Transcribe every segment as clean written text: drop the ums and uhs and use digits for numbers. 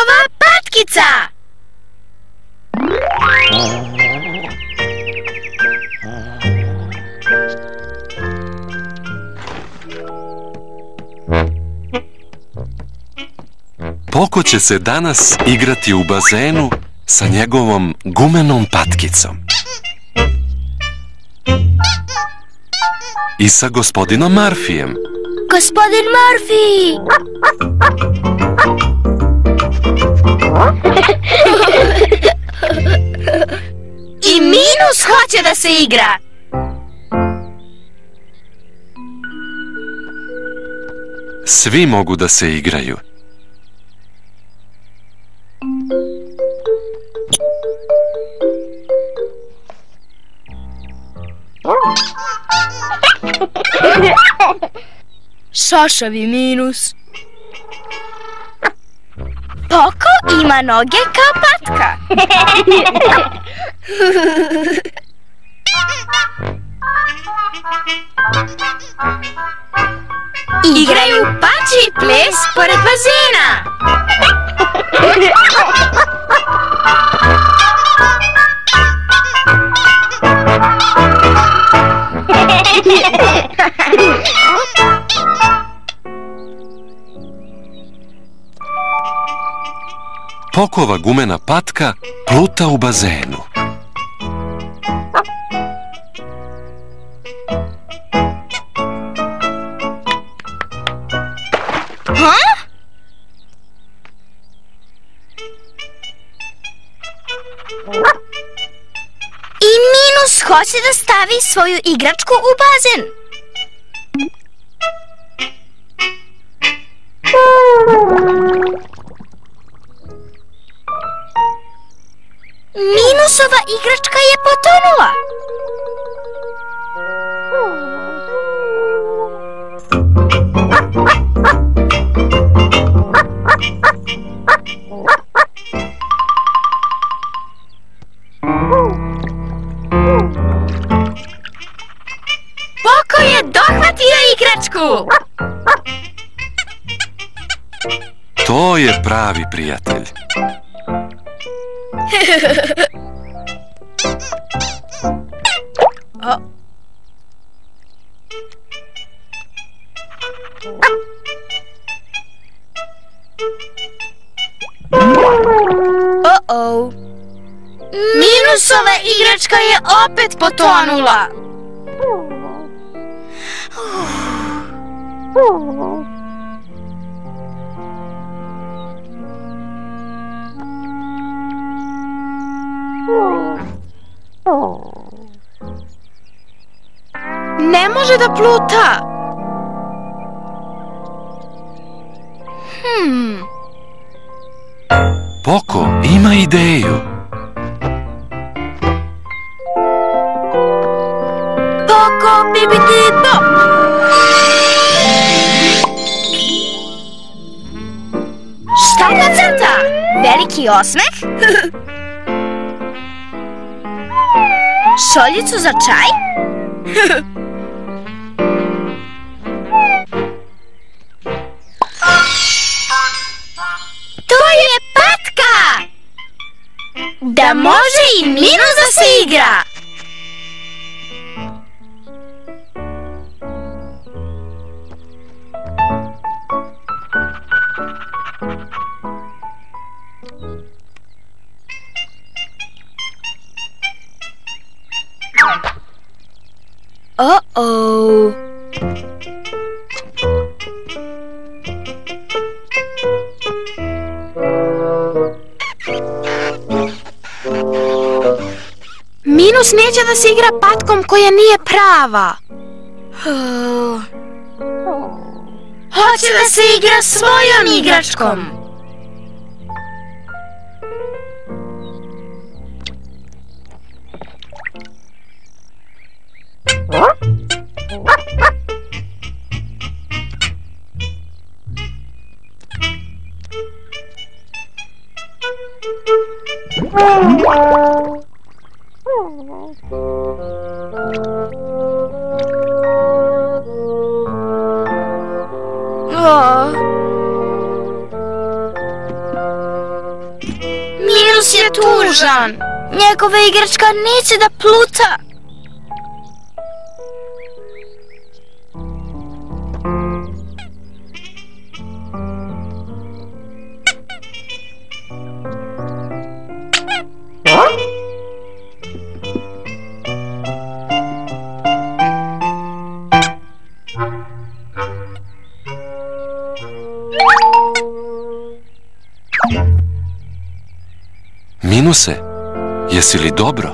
Pokova patkica! Poko će se danas igrati u bazenu sa njegovom gumenom patkicom. I sa gospodinom Marfijem. Gospodin Marfi! I Minus hoće da se igra! Svi mogu da se igraju. Šašavi Minus. Poko ima noge kao patka. Igraju pačji ples pored bazena. Pokova gumena patka pluta u bazenu. I Minus hoće da stavi svoju igračku u bazen. Minusova igračka je potonula. Poko je dohvatio igračku. To je pravi prijatelj. Uh-oh. Minusova igračka je opet potonula. Ne može da pluta. Poko ima ideju. Poko bibidi bop. Šta nacrta? Veliki osmeh? Šoljicu za čaj? To je patka! Da može i Minus da se igra! Uh-oh. Minus neće da se igra patkom koja nije prava. Hoće da se igra svojom igračkom. Minus je tužan. Njegova igračka neće da pluta. Minuse, jesi li dobro?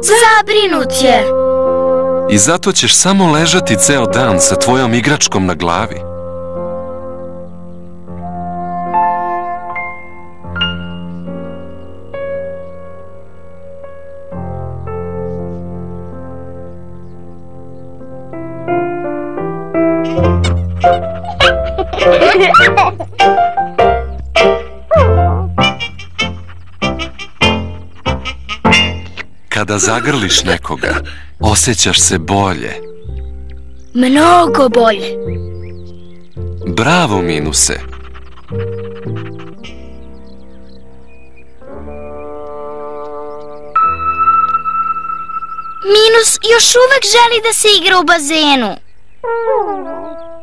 Zabrinut je. I zato ćeš samo ležati ceo dan sa tvojom igračkom na glavi. Kada zagrliš nekoga, osjećaš se bolje. Mnogo bolje. Bravo, Minuse. Minus još uvek želi da se igra u bazenu.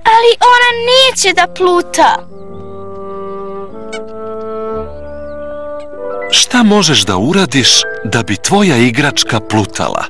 Ali ona neće da pluta. Šta možeš da uradiš da bi tvoja igračka plutala?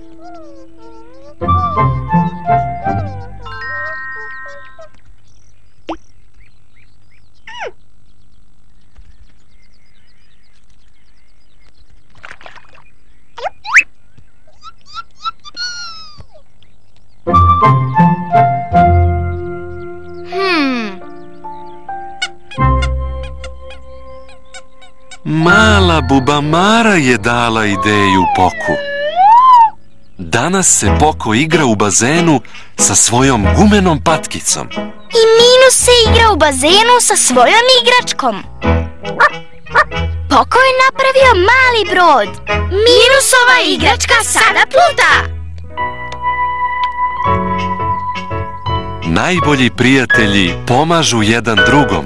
Mala Bubamara je dala ideju Poku. Danas se Poko igra u bazenu sa svojom gumenom patkicom. I Minus se igra u bazenu sa svojom igračkom. Poko je napravio mali brod. Minusova igračka sada pluta. Najbolji prijatelji pomažu jedan drugom.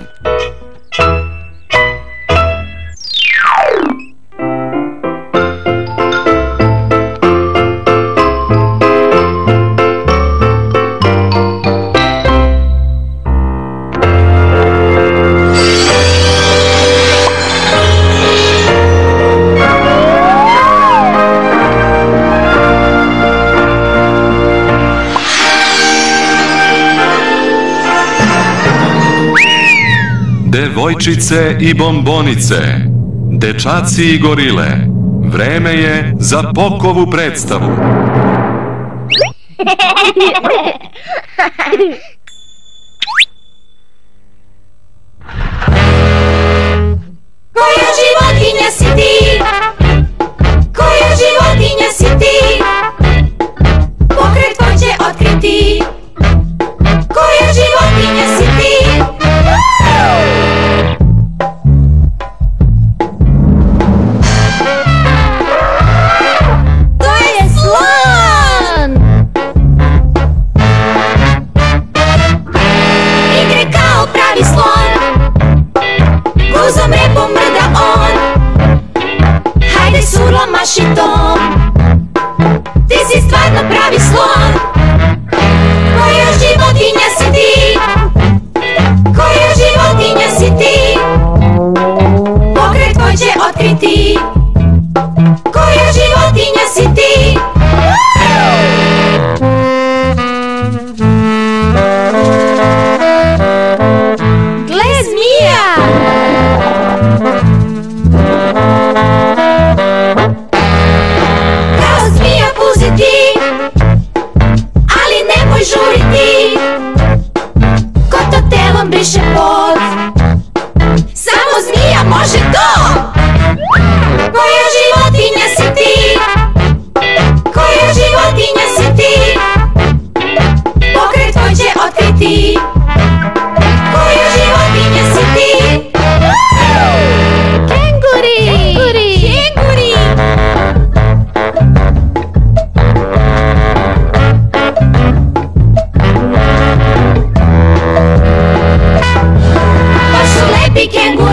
Devojčice i bombonice, dečaci i gorile, vreme je za Pokovu predstavu. Koja životinja si ti? Koja životinja si ti? Pokret ko će otkriti? Koja životinja si ti? To je slon!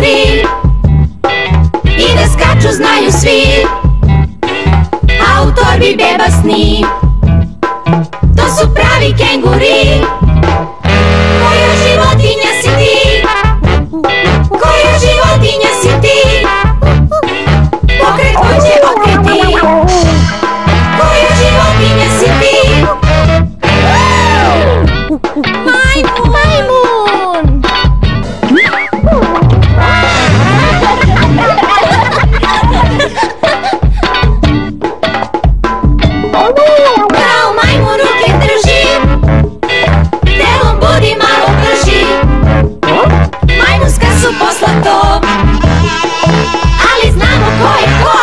kenguri i da skaču znaju svi, a u torbi beba sni. To su pravi kenguri. Koja životinja si ti? Koja životinja si ti? Pokret hoće otkriti. Koja životinja si ti? Majmun! Majmun! Kao majmun ruke drži, telom budi malo brži. Majmunska su posla to, ali znamo ko je ko.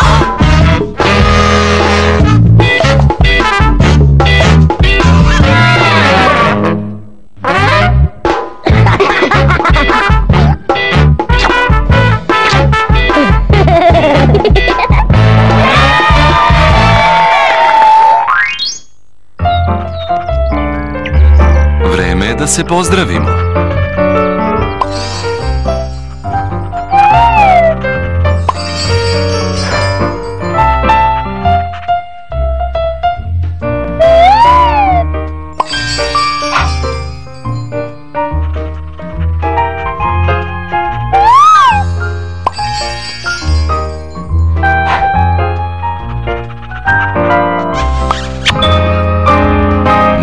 Vreme je da se pozdravimo.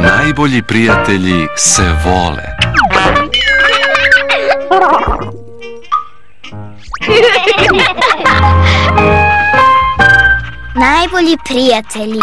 Najbolji prijatelji se vole. Najbolji prijatelji.